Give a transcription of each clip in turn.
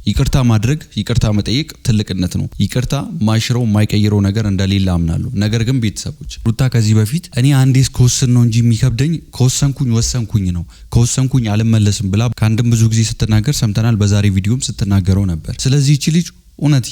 ይቅርታ ማድረግ ይቅርታ መጠየቅ ትልቅነት ነው። ይቅርታ ማይሽረው ማይቀይረው ነገር እንደሌለ አምናለሁ። ነገር ግን ቤተሰቦች ሩታ ከዚህ በፊት እኔ አንዴስ ከወሰን ነው እንጂ የሚከብደኝ ከወሰንኩኝ ወሰንኩኝ ነው ከወሰንኩኝ አልመለስም ብላ ከአንድም ብዙ ጊዜ ስትናገር ሰምተናል። በዛሬ ቪዲዮም ስትናገረው ነበር። ስለዚህ እቺ ልጅ እውነት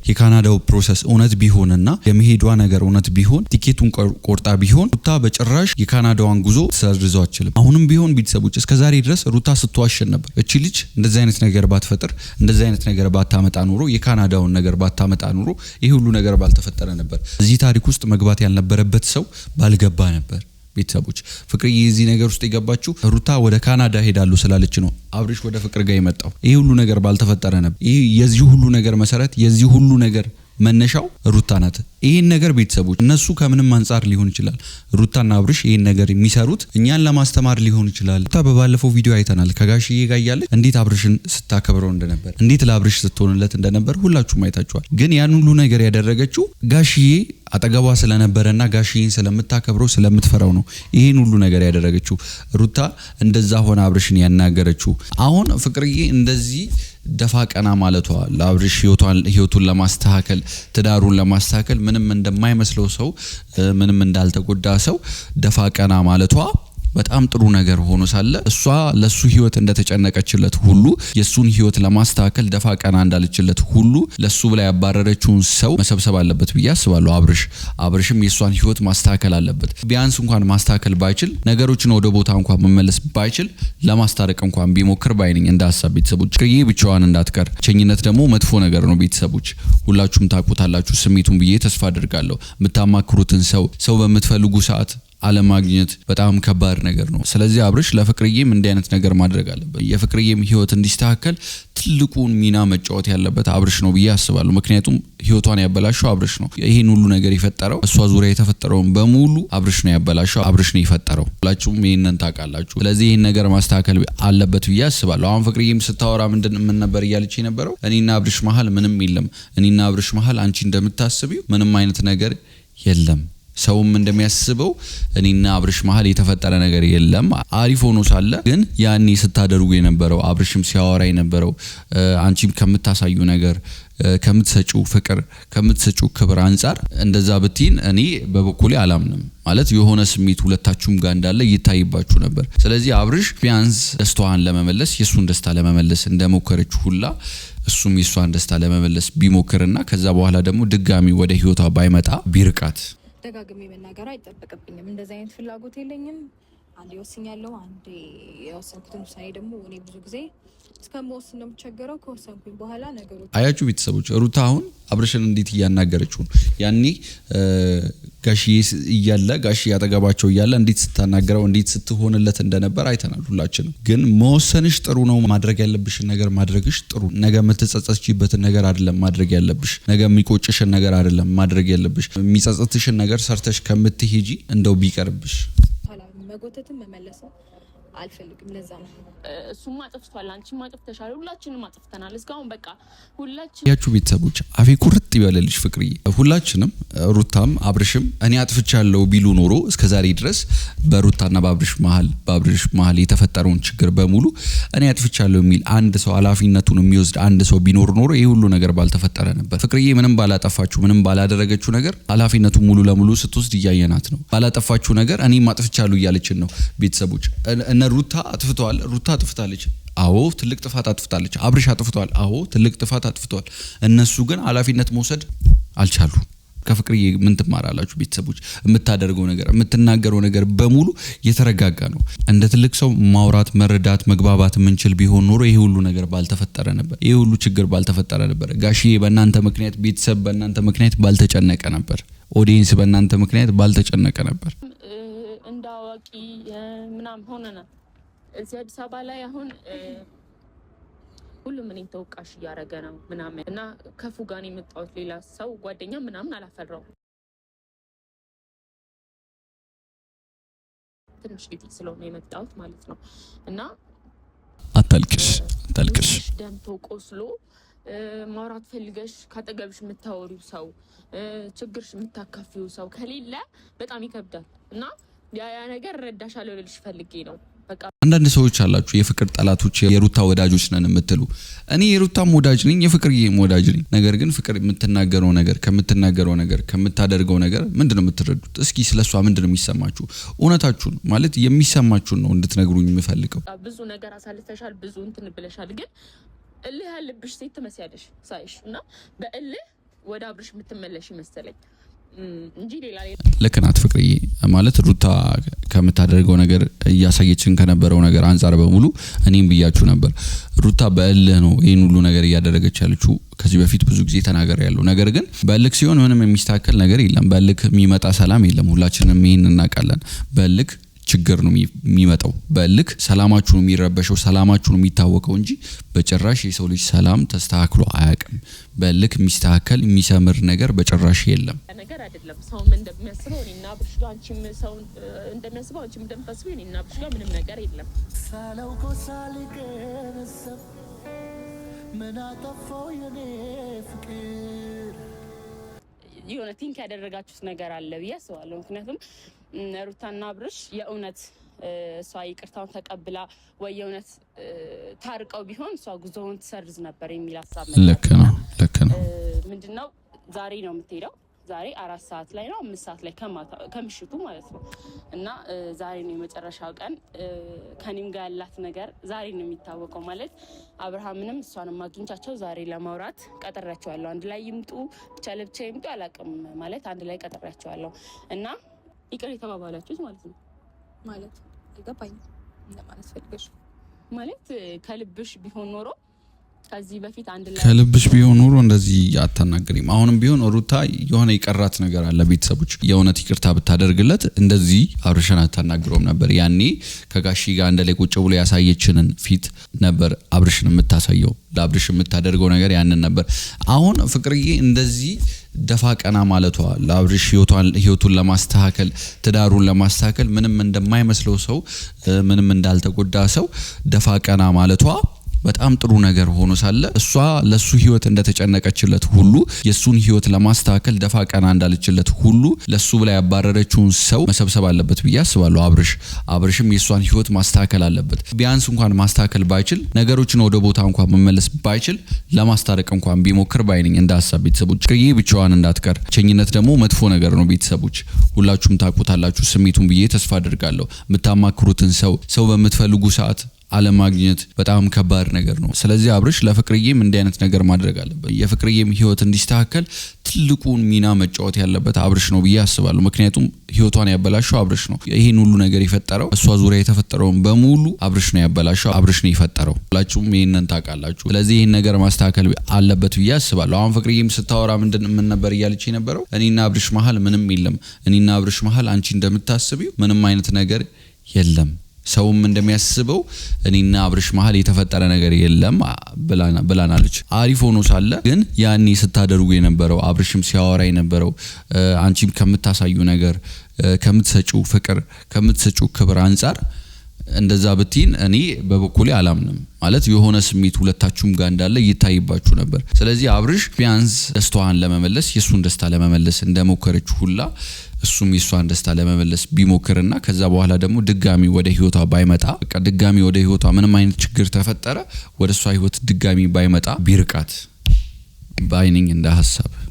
የካናዳው ፕሮሰስ እውነት ቢሆንና የመሄዷ ነገር እውነት ቢሆን ቲኬቱን ቆርጣ ቢሆን ሩታ በጭራሽ የካናዳዋን ጉዞ ተሰርዘው አትችልም። አሁንም ቢሆን ቤተሰቦች እስከዛሬ ድረስ ሩታ ስትዋሸን ነበር። እቺ ልጅ እንደዚህ አይነት ነገር ባትፈጥር እንደዚህ አይነት ነገር ባታመጣ ኑሮ የካናዳውን ነገር ባታመጣ ኑሮ ይሄ ሁሉ ነገር ባልተፈጠረ ነበር። እዚህ ታሪክ ውስጥ መግባት ያልነበረበት ሰው ባልገባ ነበር። ቤተሰቦች ፍቅርዬ የዚህ ነገር ውስጥ የገባችው ሩታ ወደ ካናዳ ሄዳሉ ስላለች ነው አብርሽ ወደ ፍቅር ጋር የመጣው። ይሄ ሁሉ ነገር ባልተፈጠረ ነበር። ይሄ የዚህ ሁሉ ነገር መሰረት የዚህ ሁሉ ነገር መነሻው ሩታ ናት። ይሄን ነገር ቤተሰቦች እነሱ ከምንም አንፃር ሊሆን ይችላል ሩታና አብርሽ ይሄን ነገር የሚሰሩት እኛን ለማስተማር ሊሆን ይችላል። ሩታ በባለፈው ቪዲዮ አይተናል ከጋሽዬ ጋር ያለ እንዴት አብርሽን ስታከብረው እንደነበር እንዴት ለአብርሽ ስትሆንለት እንደነበር ሁላችሁም አይታችኋል። ግን ያን ሁሉ ነገር ያደረገችው ጋሽዬ አጠገቧ ስለነበረና ጋሽዬን ስለምታከብረው ስለምትፈራው ነው ይሄን ሁሉ ነገር ያደረገችው። ሩታ እንደዛ ሆነ አብርሽን ያናገረችው። አሁን ፍቅርዬ እንደዚህ ደፋ ቀና ማለቷ ለአብርሽ ህይወቱን ለማስተካከል ትዳሩን ለማስተካከል ምንም እንደማይመስለው ሰው ምንም እንዳልተጎዳ ሰው ደፋ ቀና ማለቷ በጣም ጥሩ ነገር ሆኖ ሳለ እሷ ለሱ ህይወት እንደተጨነቀችለት ሁሉ የሱን ህይወት ለማስተካከል ደፋ ቀና እንዳለችለት ሁሉ ለሱ ብላ ያባረረችውን ሰው መሰብሰብ አለበት ብዬ አስባለሁ። አብርሽም የሷን ህይወት ማስተካከል አለበት። ቢያንስ እንኳን ማስተካከል ባይችል ነገሮችን ወደ ቦታ እንኳን መመለስ ባይችል ለማስታረቅ እንኳን ቢሞክር ባይነኝ እንዳሳብ ቤተሰቦች። ይሄ ብቻዋን እንዳትቀር። ቸኝነት ደግሞ መጥፎ ነገር ነው ቤተሰቦች። ሁላችሁም ታውቁታላችሁ ስሜቱን ብዬ ተስፋ አድርጋለሁ። የምታማክሩትን ሰው በምትፈልጉ ሰዓት አለማግኘት በጣም ከባድ ነገር ነው። ስለዚህ አብርሽ ለፍቅርዬም እንዲህ አይነት ነገር ማድረግ አለበት። የፍቅርዬም ህይወት እንዲስተካከል ትልቁን ሚና መጫወት ያለበት አብርሽ ነው ብዬ አስባለሁ። ምክንያቱም ህይወቷን ያበላሸው አብርሽ ነው። ይሄን ሁሉ ነገር የፈጠረው እሷ ዙሪያ የተፈጠረውን በሙሉ አብርሽ ነው ያበላሸው፣ አብርሽ ነው የፈጠረው። ሁላችሁም ይሄንን ታውቃላችሁ። ስለዚህ ይሄን ነገር ማስተካከል አለበት ብዬ አስባለሁ። አሁን ፍቅርዬም ስታወራ ምን ነበር እያለች የነበረው? እኔና አብርሽ መሀል ምንም የለም። እኔና አብርሽ መሀል አንቺ እንደምታስቢው ምንም አይነት ነገር የለም። ሰውም እንደሚያስበው እኔና አብርሽ መሀል የተፈጠረ ነገር የለም። አሪፍ ሆኖ ሳለ ግን ያኔ ስታደርጉ የነበረው አብርሽም ሲያወራ የነበረው አንቺም ከምታሳዩ ነገር ከምትሰጪው ፍቅር ከምትሰጪው ክብር አንፃር እንደዛ ብትይን እኔ በበኩሌ አላምንም። ማለት የሆነ ስሜት ሁለታችሁም ጋር እንዳለ ይታይባችሁ ነበር። ስለዚህ አብርሽ ቢያንስ ደስታዋን ለመመለስ የሱን ደስታ ለመመለስ እንደሞከረች ሁላ እሱም የሷን ደስታ ለመመለስ ቢሞክርና ከዛ በኋላ ደግሞ ድጋሚ ወደ ህይወቷ ባይመጣ ቢርቃት ደጋግሜ መናገር አይጠበቅብኝም። እንደዚህ አይነት ፍላጎት የለኝም። አንዴ ወስኛለሁ። አንዴ የወሰንኩትን ውሳኔ ደግሞ እኔ ብዙ ጊዜ እስከምወስን ነው የምቸገረው። ከወሰንኩኝ በኋላ ነገሮች አያችሁ ቤተሰቦች። ሩታ አሁን አብርሽን እንዴት እያናገረችው ነው። ያኔ ጋሽዬ እያለ ጋሽዬ አጠገባቸው እያለ እንዴት ስታናገረው እንዴት ስትሆንለት እንደነበር አይተናል ሁላችንም። ግን መወሰንሽ ጥሩ ነው። ማድረግ ያለብሽን ነገር ማድረግሽ ጥሩ። ነገ የምትጸጸችበትን ነገር አይደለም ማድረግ ያለብሽ። ነገ የሚቆጭሽን ነገር አይደለም ማድረግ ያለብሽ። የሚጸጸትሽን ነገር ሰርተሽ ከምትሄጂ እንደው ቢቀርብሽ። መጎተትን መመለስ አልፈልግም። ለዛ ነው እሱም አጥፍቷል፣ አንቺም አጥፍተሻል፣ ሁላችንም አጥፍተናል። እስካሁን በቃ ሁላችን ያችሁ ቤተሰቦች አፌ ኩርጥ ይበለልሽ ፍቅርዬ። ሁላችንም ሩታም አብርሽም እኔ አጥፍቻለሁ ቢሉ ኖሮ እስከዛሬ ድረስ በሩታና በአብርሽ መሀል የተፈጠረውን ችግር በሙሉ እኔ አጥፍቻለሁ የሚል አንድ ሰው ኃላፊነቱን የሚወስድ አንድ ሰው ቢኖር ኖሮ ይሄ ሁሉ ነገር ባልተፈጠረ ነበር። ፍቅርዬ ምንም ባላጠፋችሁ ምንም ባላደረገችው ነገር ኃላፊነቱን ሙሉ ለሙሉ ስትወስድ እያየናት ነው። ባላጠፋችሁ ነገር እኔም አጥፍቻለሁ እያለችን ነው ቤተሰቦች። እነ ሩታ አጥፍተዋል። ሩታ አጥፍታለች። አዎ ትልቅ ጥፋት አጥፍታለች። አብርሽ አጥፍቷል። አዎ ትልቅ ጥፋት አጥፍቷል። እነሱ ግን ኃላፊነት መውሰድ አልቻሉ። ከፍቅርዬ ምን ትማራላችሁ ቤተሰቦች? የምታደርገው ነገር የምትናገረው ነገር በሙሉ የተረጋጋ ነው። እንደ ትልቅ ሰው ማውራት መረዳት መግባባት የምንችል ቢሆን ኖሮ ይሄ ሁሉ ነገር ባልተፈጠረ ነበር። ይሄ ሁሉ ችግር ባልተፈጠረ ነበር። ጋሽዬ በእናንተ ምክንያት፣ ቤተሰብ በእናንተ ምክንያት ባልተጨነቀ ነበር። ኦዲየንስ በእናንተ ምክንያት ባልተጨነቀ ነበር። እንዳዋቂ ምናምን ሆነና እዚህ አዲስ አበባ ላይ አሁን ሁሉም እኔን ተወቃሽ እያደረገ ነው ምናምን እና ከፉ ጋር ነው የመጣሁት። ሌላ ሰው ጓደኛ ምናምን አላፈራው። ትንሽ ጊዜ ስለሆነ የመጣሁት ማለት ነው እና አታልቅሽ ደምቶ ቆስሎ ማውራት ፈልገሽ ካጠገብሽ የምታወሪው ሰው ችግርሽ የምታካፊው ሰው ከሌለ በጣም ይከብዳል እና ያ ነገር ረዳሻለሁ ልልሽ ፈልጌ ነው። በቃ አንዳንድ ሰዎች አላችሁ የፍቅር ጠላቶች የሩታ ወዳጆች ነን የምትሉ እኔ የሩታም ወዳጅ ነኝ የፍቅርዬም ወዳጅ ነኝ ነገር ግን ፍቅር የምትናገረው ነገር ከምታደርገው ነገር ምንድነው የምትረዱት እስኪ ስለሷ ምንድነው የሚሰማችሁ እውነታችሁን ማለት የሚሰማችሁን ነው እንድትነግሩኝ የምፈልገው ብዙ ነገር አሳልፈሻል ብዙ እንትን ብለሻል ግን እልህ ያለብሽ ሴት ትመስያለሽ ሳይሽ እና በእልህ ወደ አብርሽ የምትመለሽ ይመስለኝ እንጂ ሌላ ልክ ናት ፍቅርዬ ማለት ሩታ ከምታደርገው ነገር እያሳየችን ከነበረው ነገር አንፃር በሙሉ እኔም ብያችሁ ነበር ሩታ በእልህ ነው ይሄን ሁሉ ነገር እያደረገች ያለችው ከዚህ በፊት ብዙ ጊዜ ተናገር ያለው ነገር ግን በእልህ ሲሆን ምንም የሚስተካከል ነገር የለም በእልህ የሚመጣ ሰላም የለም ሁላችንም ይሄን እናውቃለን በእልህ ችግር ነው የሚመጣው በእልህ ሰላማችሁ ነው የሚረበሸው ሰላማችሁ ነው የሚታወቀው እንጂ በጭራሽ የሰው ልጅ ሰላም ተስተካክሎ አያውቅም በእልህ የሚስተካከል የሚሰምር ነገር በጭራሽ የለም ነገር አይደለም ሰው እንደሚያስበው እኔና አብርሽ ጋር አንቺም ሰው እንደሚያስበው አንቺም እንደምታስበው እኔና አብርሽ ጋር ምንም ነገር የለም ሳለው ኮሳልከነሰብ ምን አጠፋው የኔ ፍቅር የሆነ ቲንክ ያደረጋችሁት ነገር አለ ብዬ አስባለሁ ምክንያቱም ሩታና አብርሽ የእውነት እሷ ይቅርታውን ተቀብላ ወይ የእውነት ታርቀው ቢሆን እሷ ጉዞውን ትሰርዝ ነበር የሚል ሀሳብ ልክ ነው ምንድነው ዛሬ ነው የምትሄደው ዛሬ 4 ሰዓት ላይ ነው 5 ሰዓት ላይ ከምሽቱ ማለት ነው እና ዛሬ ነው የመጨረሻው ቀን ከኔም ጋር ያላት ነገር ዛሬ ነው የሚታወቀው ማለት አብርሃምንም እሷንም አግኝቻቸው ዛሬ ለማውራት ቀጠራቸዋለሁ አንድ ላይ ይምጡ ብቻ ለብቻ ይምጡ አላውቅም ማለት አንድ ላይ ቀጠራቸዋለሁ እና ይቅር የተባባላችሁት ማለት ነው ማለት አይገባኝም ለማለት ፈልገሽ ማለት ከልብሽ ቢሆን ኖሮ ከዚህ በፊት አንድ ላይ ከልብሽ ቢሆን ኖሮ እንደዚህ አታናግሪም አሁንም ቢሆን ሩታ የሆነ ይቀራት ነገር አለ ቤተሰቦች የእውነት ይቅርታ ብታደርግለት እንደዚህ አብርሽን አታናግረውም ነበር ያኔ ከጋሺ ጋር እንደላይ ቁጭ ብሎ ያሳየችንን ፊት ነበር አብርሽን የምታሳየው ለአብርሽ የምታደርገው ነገር ያንን ነበር አሁን ፍቅርዬ እንደዚህ ደፋ ቀና ማለቷ ለአብርሽ ህይወቱን ለማስተካከል ትዳሩን ለማስተካከል ምንም እንደማይመስለው ሰው ምንም እንዳልተጎዳ ሰው ደፋ ቀና ማለቷ በጣም ጥሩ ነገር ሆኖ ሳለ እሷ ለሱ ህይወት እንደተጨነቀችለት ሁሉ የሱን ህይወት ለማስተካከል ደፋ ቀና እንዳለችለት ሁሉ ለሱ ብላ ያባረረችውን ሰው መሰብሰብ አለበት ብዬ አስባለሁ አብርሽም የሷን ህይወት ማስተካከል አለበት ቢያንስ እንኳን ማስተካከል ባይችል ነገሮችን ወደ ቦታ እንኳን መመለስ ባይችል ለማስታረቅ እንኳን ቢሞክር ባይነኝ እንዳሳብ ቤተሰቦች ከዬ ብቻዋን እንዳትቀር ቸኝነት ደግሞ መጥፎ ነገር ነው ቤተሰቦች ሁላችሁም ታውቁታላችሁ ስሜቱን ብዬ ተስፋ አደርጋለሁ የምታማክሩትን ሰው በምትፈልጉ ሰዓት አለማግኘት በጣም ከባድ ነገር ነው ስለዚህ አብርሽ ለፍቅርዬም እንዲህ አይነት ነገር ማድረግ አለበት የፍቅርዬም ህይወት እንዲስተካከል ትልቁን ሚና መጫወት ያለበት አብርሽ ነው ብዬ አስባለሁ ምክንያቱም ህይወቷን ያበላሸው አብርሽ ነው ይሄን ሁሉ ነገር የፈጠረው እሷ ዙሪያ የተፈጠረውን በሙሉ አብርሽ ነው ያበላሸው አብርሽ ነው የፈጠረው ሁላችሁም ይሄንን ታውቃላችሁ ስለዚህ ይሄን ነገር ማስተካከል አለበት ብዬ አስባለሁ አሁን ፍቅርዬም ስታወራ ምን ነበር እያለች የነበረው እኔና አብርሽ መሀል ምንም የለም እኔና አብርሽ መሀል አንቺ እንደምታስቢው ምንም አይነት ነገር የለም ሰውም እንደሚያስበው እኔና አብርሽ መሀል የተፈጠረ ነገር የለም ብላናለች አሪፍ ሆኖ ሳለ ግን ያኔ ስታደርጉ የነበረው አብርሽም ሲያወራ የነበረው አንቺም ከምታሳዩ ነገር ከምትሰጪው ፍቅር ከምትሰጪው ክብር አንፃር እንደዛ ብትይን እኔ በበኩሌ አላምንም ማለት የሆነ ስሜት ሁለታችሁም ጋር እንዳለ ይታይባችሁ ነበር ስለዚህ አብርሽ ቢያንስ ደስታዋን ለመመለስ የሱን ደስታ ለመመለስ እንደሞከረች ሁላ እሱም የሷን ደስታ ለመመለስ ቢሞክርና ከዛ በኋላ ደግሞ ድጋሚ ወደ ህይወቷ ባይመጣ በቃ ድጋሚ ወደ ህይወቷ ምንም አይነት ችግር ተፈጠረ ወደ እሷ ህይወት ድጋሚ ባይመጣ ቢርቃት ባይነኝ እንደ ሐሳብ